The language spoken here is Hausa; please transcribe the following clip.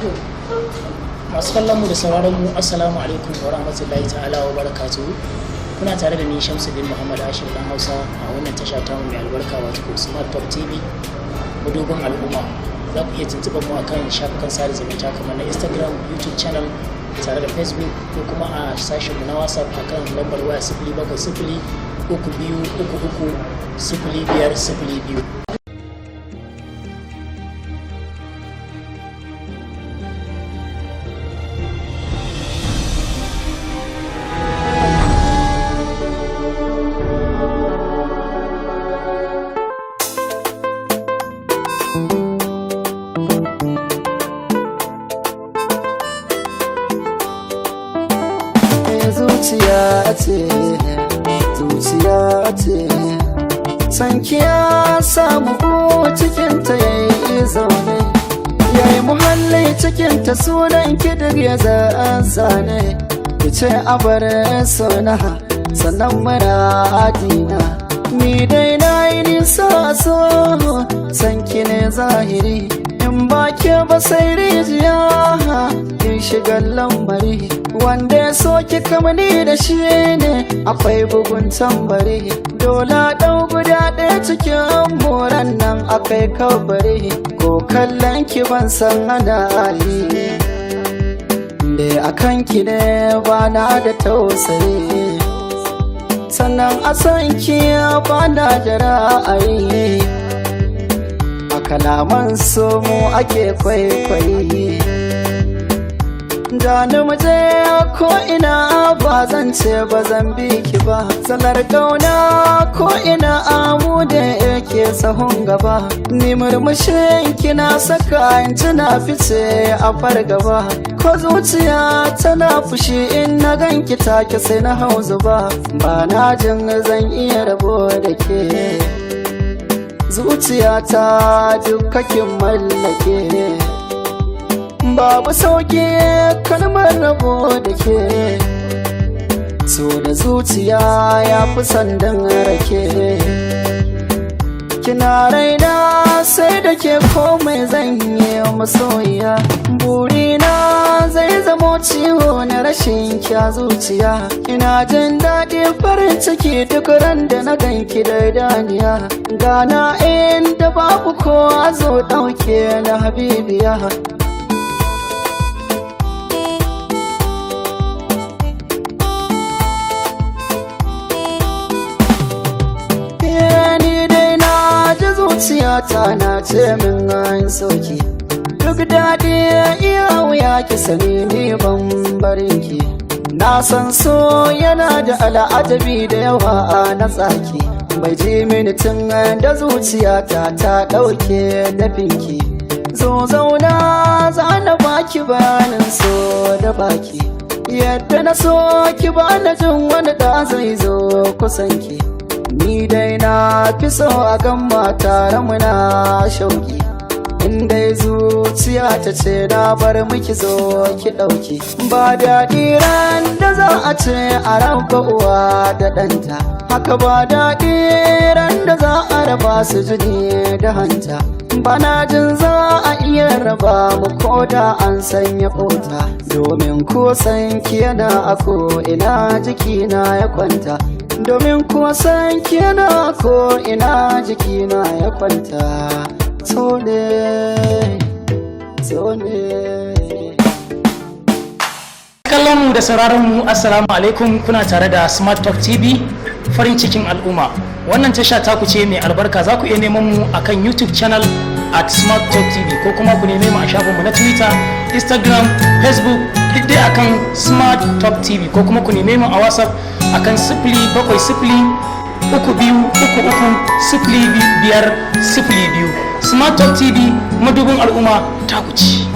Masu kallon mu da sauraron mu assalamu alaikum wa rahmatullahi ta'ala wa barakatuhu. Kuna tare da ni Shamsuddin Muhammad Hashim dan Hausa a wannan tasha ta mu mai albarka wato Smart Top TV madubin al'umma. Za ku iya tuntuɓar mu akan shafukan sada zumunta kamar na Instagram, YouTube channel tare da Facebook ko kuma a sashen mu na WhatsApp akan lambar waya 0700 3233 0502. zuciya ce sanki ya samu cikinta yayi zaune yayi muhalli cikinta sunan kidir ya zane kice abar suna sannan muradina ni dai nayi nisa so sanki ne zahiri in ba ke ba sai rijiya in shiga lambari wanda ya soki kamani da shi ne akwai bugun tambari dole ɗau guda ɗaya cikin moran nan akai kabari ko kallon ki ban san ana hali da akan ki ne ba na da tausayi sannan a san ki ba na da ra'ayi kalaman so mu ake kwaikwayi da ni muje ko ina ba zan ce ba zan bi ki ba salar kauna ko ina amu da yake sahun gaba ni murmushin kina saka in tuna fice a fargaba ko zuciya tana fushi in na ganki take sai na hau zuba ba na jin zan iya rabo da ke zuciyata dukkakin mallake babu sauki kalmar rabo da ke so da zuciya ya fi sandan rake kina raina sai da ke komai zan yi masoyiya burina zai zamo ciwo na rashin kya zuciya ina jin daɗi farin ciki duk ran da na ganki da idaniya gana inda babu kowa zo ɗauke na habibiya zuciyata na ce min an soki duk daɗi iya wuya ki sani ni ban barin ki na san so yana da al'ajabi da yawa na tsaki bai ji mini tun da zuciyata ta ɗauke dafinki zo zauna za na baki bayanin so da baki yadda na so ki ba na jin wani da zai zo kusanki ni dai na fi so a gan tare muna shauki inda zuciya ta ce na bar miki zo ki ɗauki ba daɗi ran da za a ce a raba uwa da ɗanta haka ba daɗi ran da za a raba su jini da hanta bana jin za a iya raba mu ko da an sanya kota domin kusan ki yana a ko ina jikina ya kwanta domin kuwa san kina ko ina jikina ya kwanta tsone kallon mu da sauraron mu assalamu alaikum kuna tare da Smart Top TV farin cikin al'umma wannan tasha ta ku ce mai albarka za ku iya neman mu akan YouTube channel @Smart Top TV ko kuma ku neme mu a shafin mu na Twitter, Instagram, Facebook duk dai akan Smart Top TV ko kuma ku neme mu a WhatsApp akan 0700-3233-0502 Smart Top TV madubin al'umma ta kuci.